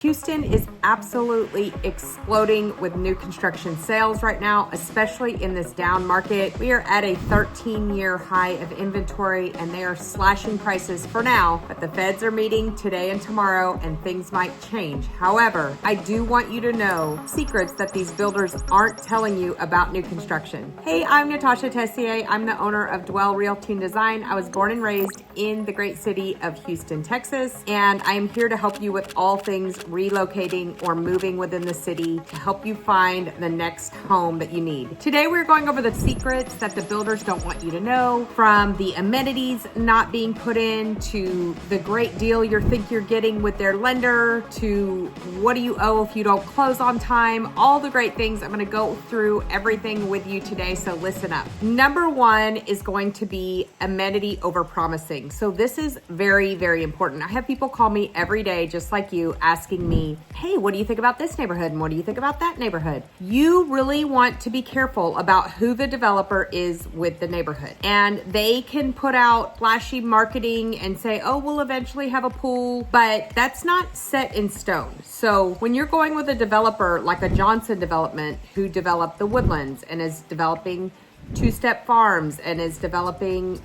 Houston is absolutely exploding with new construction sales right now, especially in this down market. We are at a 13-year high of inventory and they are slashing prices for now, but the feds are meeting today and tomorrow and things might change. However, I do want you to know secrets that these builders aren't telling you about new construction. Hey, I'm Natasha Tessier. I'm the owner of Dwell Realty and Design. I was born and raised in the great city of Houston, Texas, and I am here to help you with all things relocating or moving within the city to help you find the next home that you need. Today we're going over the secrets that the builders don't want you to know, from the amenities not being put in to the great deal you think you're getting with their lender to what do you owe if you don't close on time, all the great things. I'm going to go through everything with you today, so listen up. Number one is going to be amenity over promising. So this is very, very important. I have people call me every day just like you asking me, hey, what do you think about this neighborhood? And what do you think about that neighborhood? You really want to be careful about who the developer is with the neighborhood. And they can put out flashy marketing and say, oh, we'll eventually have a pool, but that's not set in stone. So when you're going with a developer like a Johnson development who developed the Woodlands and is developing Two-Step Farms and is developing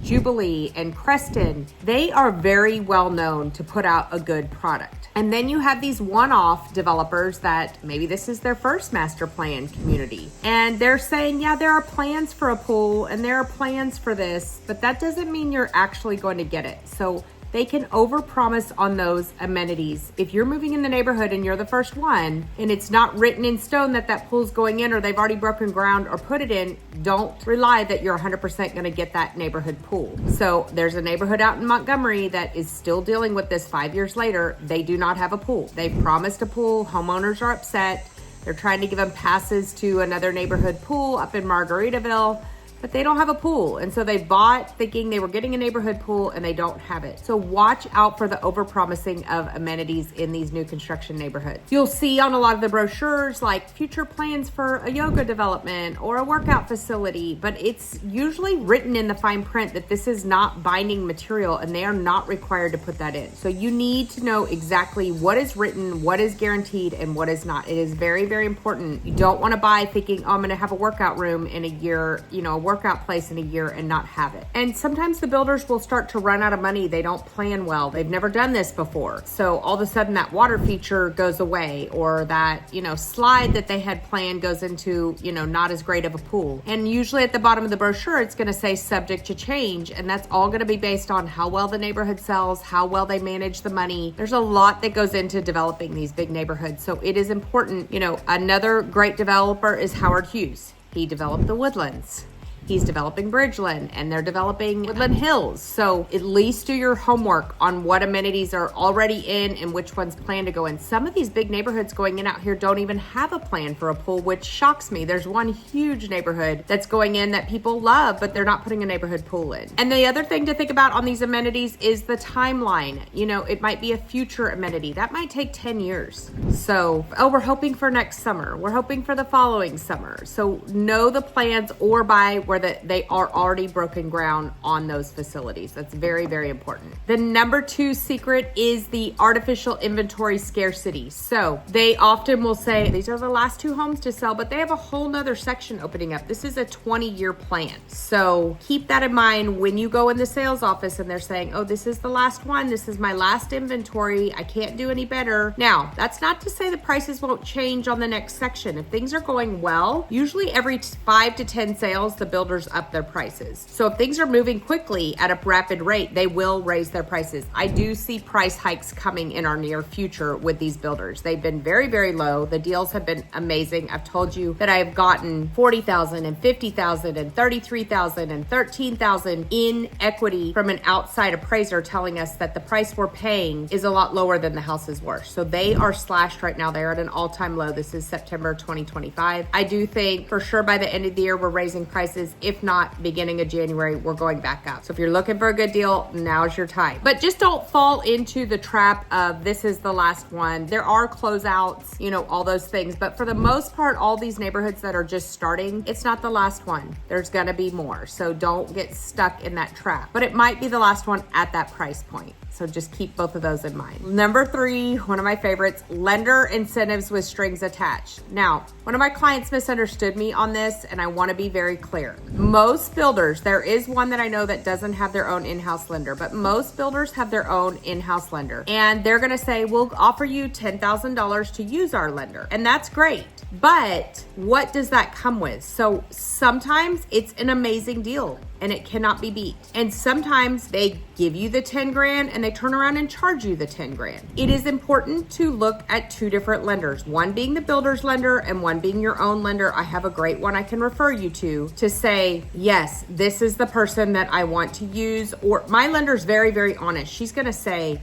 Jubilee and Creston, they are very well known to put out a good product. And then you have these one-off developers that maybe this is their first master plan community. And they're saying, yeah, there are plans for a pool and there are plans for this, but that doesn't mean you're actually going to get it. So they can overpromise on those amenities. If you're moving in the neighborhood and you're the first one and it's not written in stone that that pool's going in or they've already broken ground or put it in, don't rely that you're 100% gonna get that neighborhood pool. So there's a neighborhood out in Montgomery that is still dealing with this 5 years later. They do not have a pool. They've promised a pool. Homeowners are upset. They're trying to give them passes to another neighborhood pool up in Margaritaville, but they don't have a pool. And so they bought thinking they were getting a neighborhood pool and they don't have it. So watch out for the overpromising of amenities in these new construction neighborhoods. You'll see on a lot of the brochures like future plans for a yoga development or a workout facility, but it's usually written in the fine print that this is not binding material and they are not required to put that in. So you need to know exactly what is written, what is guaranteed, and what is not. It is very, very important. You don't want to buy thinking, oh, I'm going to have a workout room in a year, a workout place in a year and not have it. And sometimes the builders will start to run out of money. They don't plan well. They've never done this before. So all of a sudden that water feature goes away, or that, slide that they had planned goes into, not as great of a pool. And usually at the bottom of the brochure, it's going to say subject to change. And that's all going to be based on how well the neighborhood sells, how well they manage the money. There's a lot that goes into developing these big neighborhoods. So it is important. Another great developer is Howard Hughes. He developed the Woodlands. He's developing Bridgeland and they're developing Woodland Hills. So at least do your homework on what amenities are already in and which ones plan to go in. Some of these big neighborhoods going in out here don't even have a plan for a pool, which shocks me. There's one huge neighborhood that's going in that people love, but they're not putting a neighborhood pool in. And the other thing to think about on these amenities is the timeline. It might be a future amenity. That might take 10 years. So, we're hoping for next summer. We're hoping for the following summer. So know the plans or buy where they are already broken ground on those facilities. That's very, very important. The number two secret is the artificial inventory scarcity. So they often will say, these are the last two homes to sell, but they have a whole nother section opening up. This is a 20-year plan. So keep that in mind when you go in the sales office and they're saying, oh, this is the last one. This is my last inventory. I can't do any better. Now, that's not to say the prices won't change on the next section. If things are going well, usually every 5 to 10 sales, the builders up their prices. So if things are moving quickly at a rapid rate, they will raise their prices. I do see price hikes coming in our near future with these builders. They've been very, very low. The deals have been amazing. I've told you that I've gotten $40,000 and $50,000 and $33,000 and $13,000 in equity from an outside appraiser telling us that the price we're paying is a lot lower than the house is worth. So they are slashed right now. They're at an all-time low. This is September 2025. I do think for sure by the end of the year, we're raising prices. If not, beginning of January, we're going back up. So if you're looking for a good deal, now's your time. But just don't fall into the trap of this is the last one. There are closeouts, all those things. But for the most part, all these neighborhoods that are just starting, it's not the last one. There's gonna be more. So don't get stuck in that trap. But it might be the last one at that price point. So just keep both of those in mind. Number 3, one of my favorites, lender incentives with strings attached. Now, one of my clients misunderstood me on this, and I want to be very clear. Most builders, there is one that I know that doesn't have their own in-house lender, but most builders have their own in-house lender. And they're going to say, we'll offer you $10,000 to use our lender. And that's great. But what does that come with? So sometimes it's an amazing deal and it cannot be beat. And sometimes they give you the 10 grand and they turn around and charge you the 10 grand. It is important to look at 2 different lenders, one being the builder's lender and one being your own lender. I have a great one I can refer you to say, yes, this is the person that I want to use. Or my lender's very, very honest. She's going to say,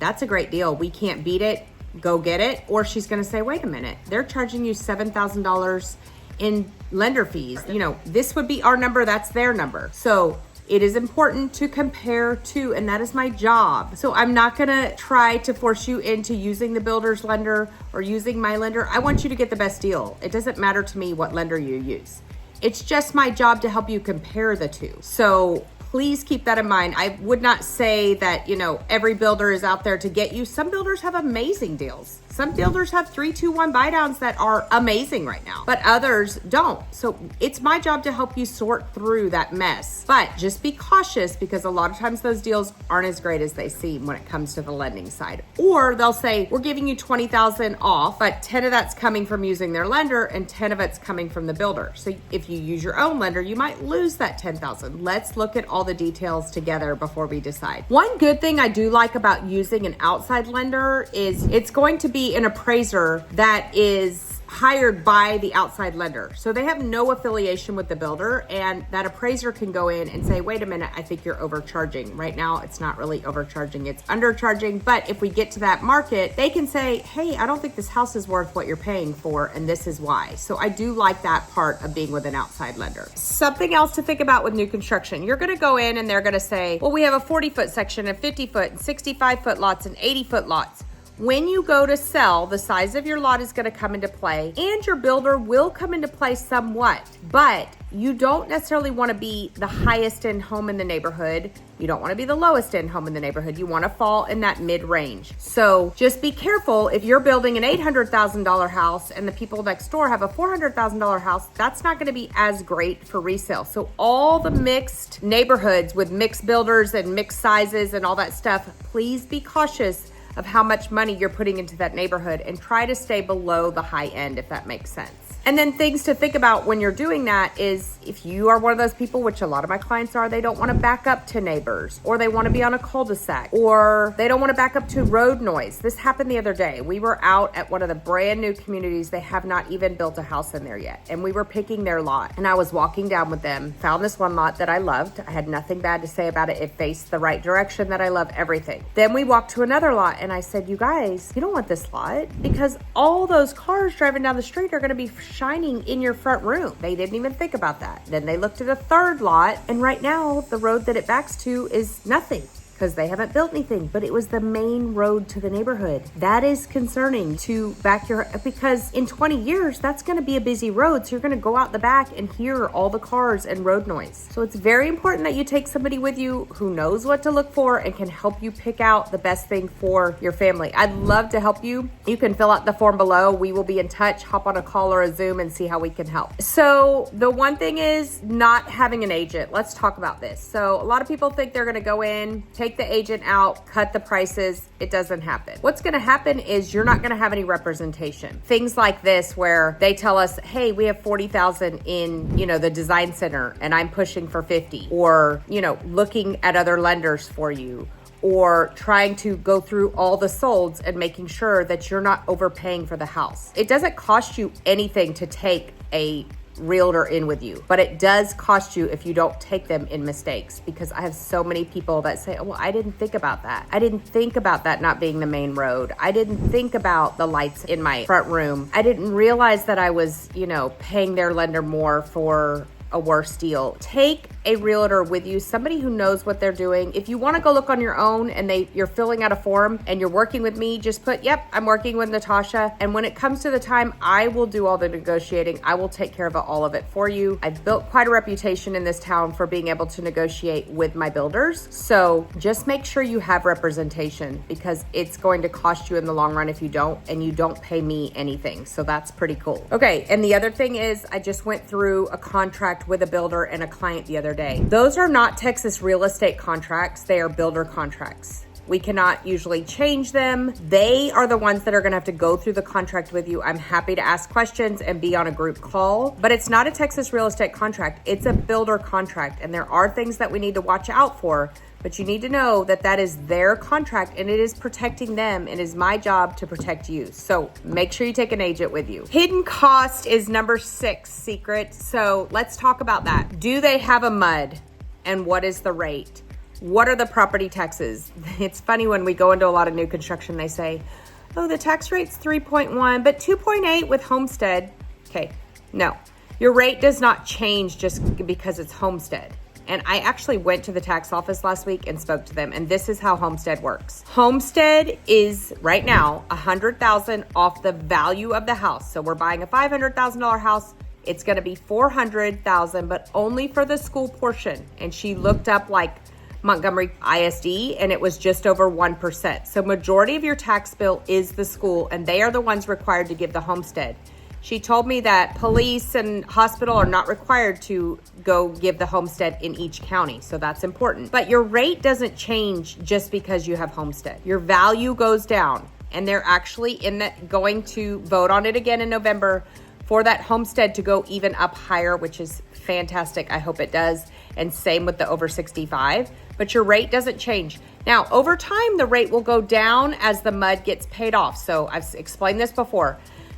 that's a great deal. We can't beat it. Go get it. Or she's going to say, wait a minute, they're charging you $7,000 in lender fees. You know, this would be our number, that's their number. So it is important to compare to, and that is my job. So I'm not gonna try to force you into using the builder's lender or using my lender. I want you to get the best deal. It doesn't matter to me what lender you use. It's just my job to help you compare the 2. So please keep that in mind. I would not say that, you know, every builder is out there to get you. Some builders have amazing deals. Some builders have 3-2-1 buy downs that are amazing right now, but others don't. So it's my job to help you sort through that mess. But just be cautious, because a lot of times those deals aren't as great as they seem when it comes to the lending side. Or they'll say, we're giving you $20,000 off, but 10 of that's coming from using their lender and 10 of it's coming from the builder. So if you use your own lender, you might lose that $10,000. Let's look at all the details together before we decide. One good thing I do like about using an outside lender is it's going to be an appraiser that is hired by the outside lender. So they have no affiliation with the builder, and that appraiser can go in and say, wait a minute, I think you're overcharging. Right now, it's not really overcharging, it's undercharging. But if we get to that market, they can say, hey, I don't think this house is worth what you're paying for, and this is why. So I do like that part of being with an outside lender. Something else to think about with new construction, you're gonna go in and they're gonna say, well, we have a 40-foot section and 50-foot and 65-foot lots and 80-foot lots. When you go to sell, the size of your lot is going to come into play, and your builder will come into play somewhat, but you don't necessarily want to be the highest end home in the neighborhood. You don't want to be the lowest end home in the neighborhood. You want to fall in that mid-range. So just be careful. If you're building an $800,000 house and the people next door have a $400,000 house, that's not going to be as great for resale. So all the mixed neighborhoods with mixed builders and mixed sizes and all that stuff, please be cautious of how much money you're putting into that neighborhood and try to stay below the high end, if that makes sense. And then things to think about when you're doing that is, if you are one of those people, which a lot of my clients are, they don't want to back up to neighbors, or they want to be on a cul-de-sac, or they don't want to back up to road noise. This happened the other day. We were out at one of the brand new communities. They have not even built a house in there yet. And we were picking their lot. And I was walking down with them, found this one lot that I loved. I had nothing bad to say about it. It faced the right direction that I love everything. Then we walked to another lot and I said, you guys, you don't want this lot, because all those cars driving down the street are going to be shining in your front room. They didn't even think about that. Then they looked at a third lot, and right now the road that it backs to is nothing, because they haven't built anything, but it was the main road to the neighborhood. That is concerning to back your, because in 20 years, that's gonna be a busy road. So you're gonna go out the back and hear all the cars and road noise. So it's very important that you take somebody with you who knows what to look for and can help you pick out the best thing for your family. I'd love to help you. You can fill out the form below. We will be in touch, hop on a call or a Zoom and see how we can help. So the one thing is not having an agent. Let's talk about this. So a lot of people think they're gonna go in, take the agent out, cut the prices. It doesn't happen. What's going to happen is you're not going to have any representation. Things like this where they tell us, hey, we have 40,000 in, the design center and I'm pushing for 50, or, looking at other lenders for you, or trying to go through all the solds and making sure that you're not overpaying for the house. It doesn't cost you anything to take a realtor in with you, but it does cost you if you don't take them in mistakes, because I have so many people that say, oh, well, I didn't think about that. I didn't think about that not being the main road. I didn't think about the lights in my front room. I didn't realize that I was, paying their lender more for a worse deal. Take a realtor with you, somebody who knows what they're doing. If you want to go look on your own and you're filling out a form and you're working with me, just put, yep, I'm working with Natasha. And when it comes to the time, I will do all the negotiating. I will take care of all of it for you. I've built quite a reputation in this town for being able to negotiate with my builders. So just make sure you have representation, because it's going to cost you in the long run if you don't, and you don't pay me anything. So that's pretty cool. Okay, and the other thing is, I just went through a contract with a builder and a client the other day. Those are not Texas real estate contracts. They are builder contracts. We cannot usually change them. They are the ones that are gonna have to go through the contract with you. I'm happy to ask questions and be on a group call, but it's not a Texas real estate contract. It's a builder contract, and there are things that we need to watch out for, but you need to know that that is their contract and it is protecting them. It is my job to protect you. So make sure you take an agent with you. Hidden cost is number 6 secret. So let's talk about that. Do they have a MUD? And what is the rate? What are the property taxes? It's funny when we go into a lot of new construction, they say, oh, the tax rate's 3.1, but 2.8 with homestead. Okay, no, your rate does not change just because it's homestead. And I actually went to the tax office last week and spoke to them, and this is how homestead works. Homestead is right now $100,000 off the value of the house. So we're buying a $500,000 house. It's going to be $400,000, but only for the school portion. And she looked up like Montgomery ISD, and it was just over 1%. So majority of your tax bill is the school, and they are the ones required to give the homestead. She told me that police and hospital are not required to go give the homestead in each county. So that's important. But your rate doesn't change just because you have homestead. Your value goes down, and they're actually going to vote on it again in November for that homestead to go even up higher, which is fantastic. I hope it does. And same with the over 65, but your rate doesn't change. Now, over time, the rate will go down as the MUD gets paid off. So I've explained this before.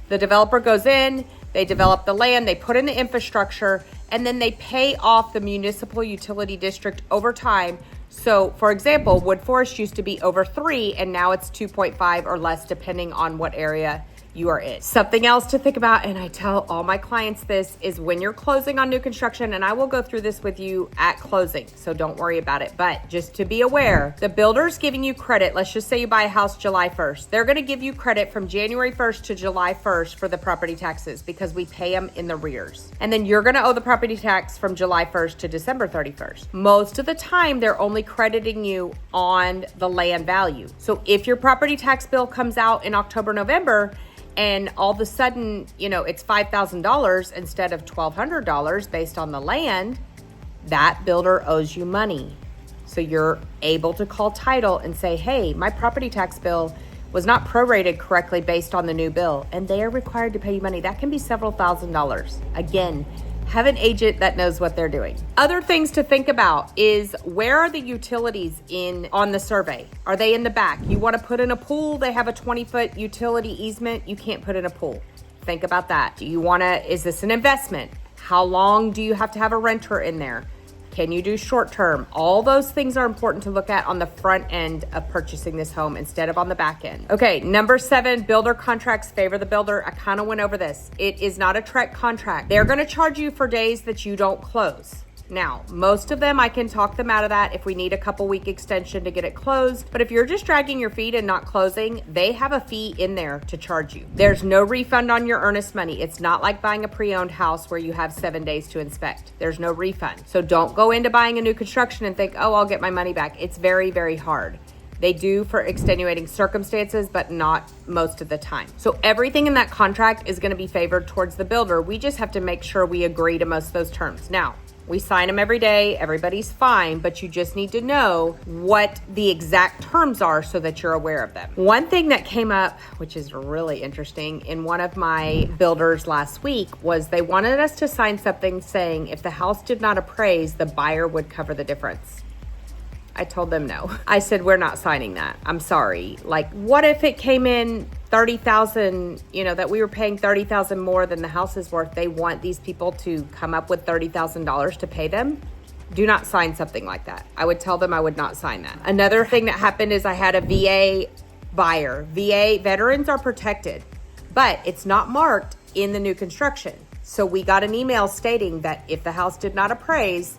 The developer goes in, they develop the land, they put in the infrastructure, and then they pay off the municipal utility district over time. So for example, Wood Forest used to be over 3, and now it's 2.5 or less, depending on what area you are in. Something else to think about, and I tell all my clients this, is when you're closing on new construction, and I will go through this with you at closing, so don't worry about it. But just to be aware, the builder's giving you credit. Let's just say you buy a house July 1st. They're gonna give you credit from January 1st to July 1st for the property taxes, because we pay them in the rears. And then you're gonna owe the property tax from July 1st to December 31st. Most of the time, they're only crediting you on the land value. So if your property tax bill comes out in October, November, and all of a sudden, it's $5,000 instead of $1,200 based on the land, that builder owes you money. So you're able to call title and say, hey, my property tax bill was not prorated correctly based on the new bill, and they are required to pay you money. That can be several $1,000s. Again, have an agent that knows what they're doing. Other things to think about is, where are the utilities on the survey? Are they in the back? You want to put in a pool, they have a 20-foot utility easement, you can't put in a pool. Think about that. Is this an investment? How long do you have to have a renter in there? Can you do short term? All those things are important to look at on the front end of purchasing this home instead of on the back end. Okay, number 7, builder contracts favor the builder. I kind of went over this. It is not a TREC contract. They're gonna charge you for days that you don't close. Now, most of them, I can talk them out of that if we need a couple week extension to get it closed. But if you're just dragging your feet and not closing, they have a fee in there to charge you. There's no refund on your earnest money. It's not like buying a pre-owned house where you have 7 days to inspect. There's no refund. So don't go into buying a new construction and think, oh, I'll get my money back. It's very, very hard. They do for extenuating circumstances, but not most of the time. So everything in that contract is going to be favored towards the builder. We just have to make sure we agree to most of those terms. Now, we sign them every day. Everybody's fine, but you just need to know what the exact terms are so that you're aware of them. One thing that came up, which is really interesting, in one of my builders last week, was they wanted us to sign something saying if the house did not appraise, the buyer would cover the difference. I told them no. I said, we're not signing that. I'm sorry. Like, what if it came in $30,000, that we were paying $30,000 more than the house is worth? They want these people to come up with $30,000 to pay them. Do not sign something like that. I would tell them I would not sign that. Another thing that happened is I had a VA buyer. VA veterans are protected, but it's not marked in the new construction. So we got an email stating that if the house did not appraise,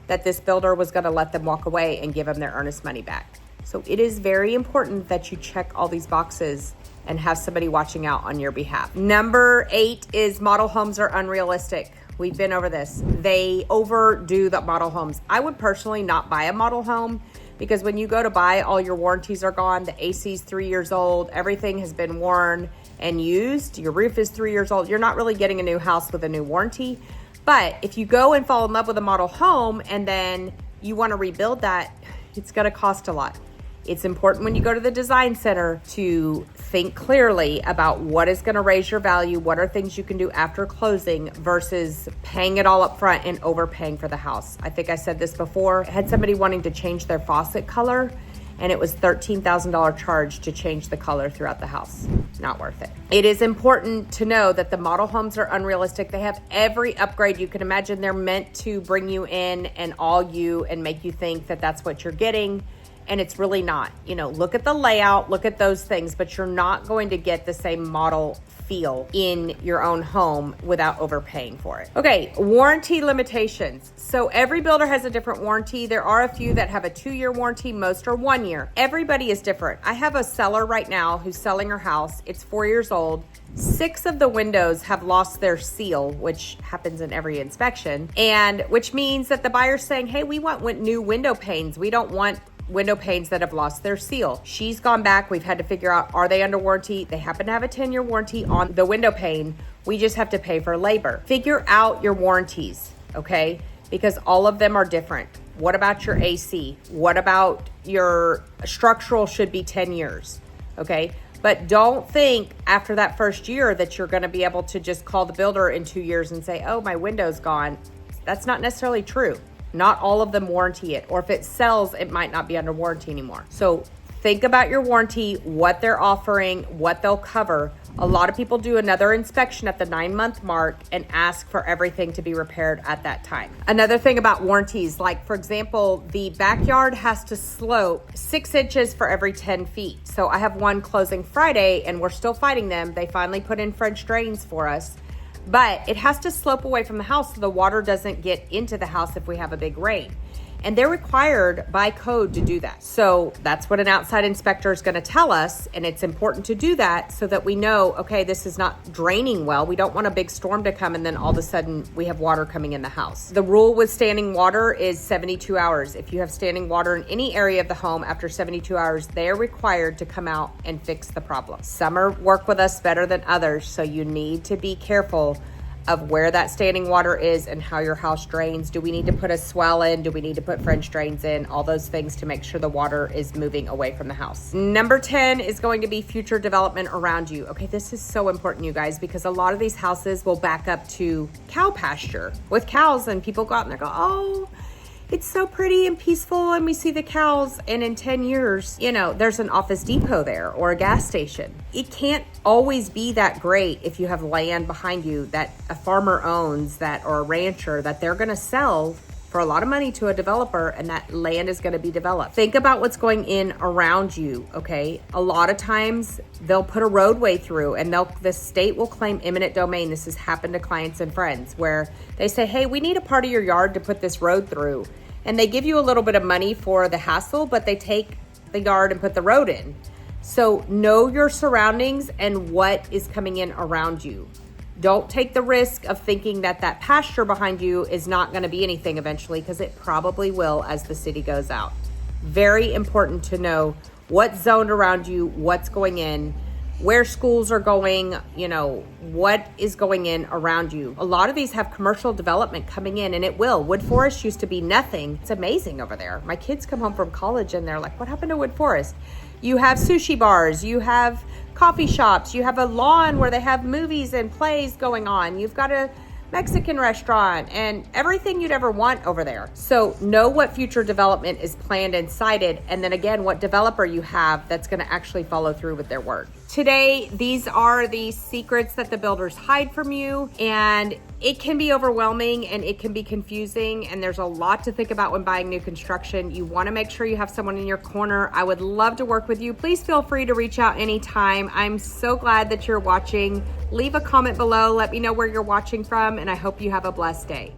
that this builder was going to let them walk away and give them their earnest money back. So it is very important that you check all these boxes and have somebody watching out on your behalf. Number 8 is model homes are unrealistic. We've been over this. They overdo the model homes. I would personally not buy a model home because when you go to buy, all your warranties are gone. The AC's 3 years old. Everything has been worn and used. Your roof is 3 years old. You're not really getting a new house with a new warranty. But if you go and fall in love with a model home and then you want to rebuild that, it's going to cost a lot. It's important when you go to the design center to think clearly about what is going to raise your value, what are things you can do after closing versus paying it all up front and overpaying for the house. I think I said this before. I had somebody wanting to change their faucet color and it was $13,000 charge to change the color throughout the house. Not worth it. It is important to know that the model homes are unrealistic. They have every upgrade you can imagine. They're meant to bring you in and all you and make you think that that's what you're getting. And it's really not. You know, look at the layout, look at those things, but you're not going to get the same model feel in your own home without overpaying for it. Okay, warranty limitations. So every builder has a different warranty. There are a few that have a 2-year warranty, most are 1 year. Everybody is different. I have a seller right now who's selling her house. It's 4 years old. 6 of the windows have lost their seal, which happens in every inspection, and which means that the buyer's saying, hey, we want new window panes. We don't want window panes that have lost their seal. She's gone back. We've had to figure out, are they under warranty? They happen to have a 10-year warranty on the window pane. We just have to pay for labor. Figure out your warranties, okay? Because all of them are different. What about your AC? What about your structural should be 10 years, okay? But don't think after that first year that you're gonna be able to just call the builder in 2 years and say, oh, my window's gone. That's not necessarily true. Not all of them warranty it, or if it sells, it might not be under warranty anymore. So think about your warranty, what they're offering, what they'll cover. A lot of people do another inspection at the 9-month mark and ask for everything to be repaired at that time. Another thing about warranties, like for example, the backyard has to slope 6 inches for every 10 feet. So I have one closing Friday and we're still fighting them. They finally put in French drains for us. But it has to slope away from the house so the water doesn't get into the house if we have a big rain. And they're required by code to do that. So that's what an outside inspector is going to tell us. And it's important to do that so that we know, okay, this is not draining well. We don't want a big storm to come and then all of a sudden we have water coming in the house. The rule with standing water is 72 hours. If you have standing water in any area of the home after 72 hours, they are required to come out and fix the problem. Some work with us better than others. So you need to be careful of where that standing water is and how your house drains. Do we need to put a swell in? Do we need to put French drains in? All those things to make sure the water is moving away from the house. Number 10 is going to be future development around you. Okay, this is so important, you guys, because a lot of these houses will back up to cow pasture with cows, and people go out and they go, oh, it's so pretty and peaceful and we see the cows, and in 10 years, you know, there's an Office Depot there or a gas station. It can't always be that great if you have land behind you that a farmer owns, that or a rancher that they're going to sell for a lot of money to a developer, and that land is going to be developed. Think about what's going in around you, okay? A lot of times they'll put a roadway through and the state will claim eminent domain. This has happened to clients and friends where they say, hey, we need a part of your yard to put this road through. And they give you a little bit of money for the hassle, but they take the yard and put the road in. So know your surroundings and what is coming in around you. Don't take the risk of thinking that that pasture behind you is not going to be anything eventually, because it probably will as the city goes out. Very important to know what's zoned around you, what's going in, where schools are going, you know, what is going in around you. A lot of these have commercial development coming in, and it will. Wood Forest used to be nothing. It's amazing over there. My kids come home from college and they're like, what happened to Wood Forest? You have sushi bars, you have coffee shops, you have a lawn where they have movies and plays going on. You've got a Mexican restaurant and everything you'd ever want over there. So know what future development is planned and sited, and then again, what developer you have that's going to actually follow through with their word. Today, these are the secrets that the builders hide from you, and it can be overwhelming and it can be confusing, and there's a lot to think about when buying new construction. You want to make sure you have someone in your corner. I would love to work with you. Please feel free to reach out anytime. I'm so glad that you're watching. Leave a comment below. Let me know where you're watching from, and I hope you have a blessed day.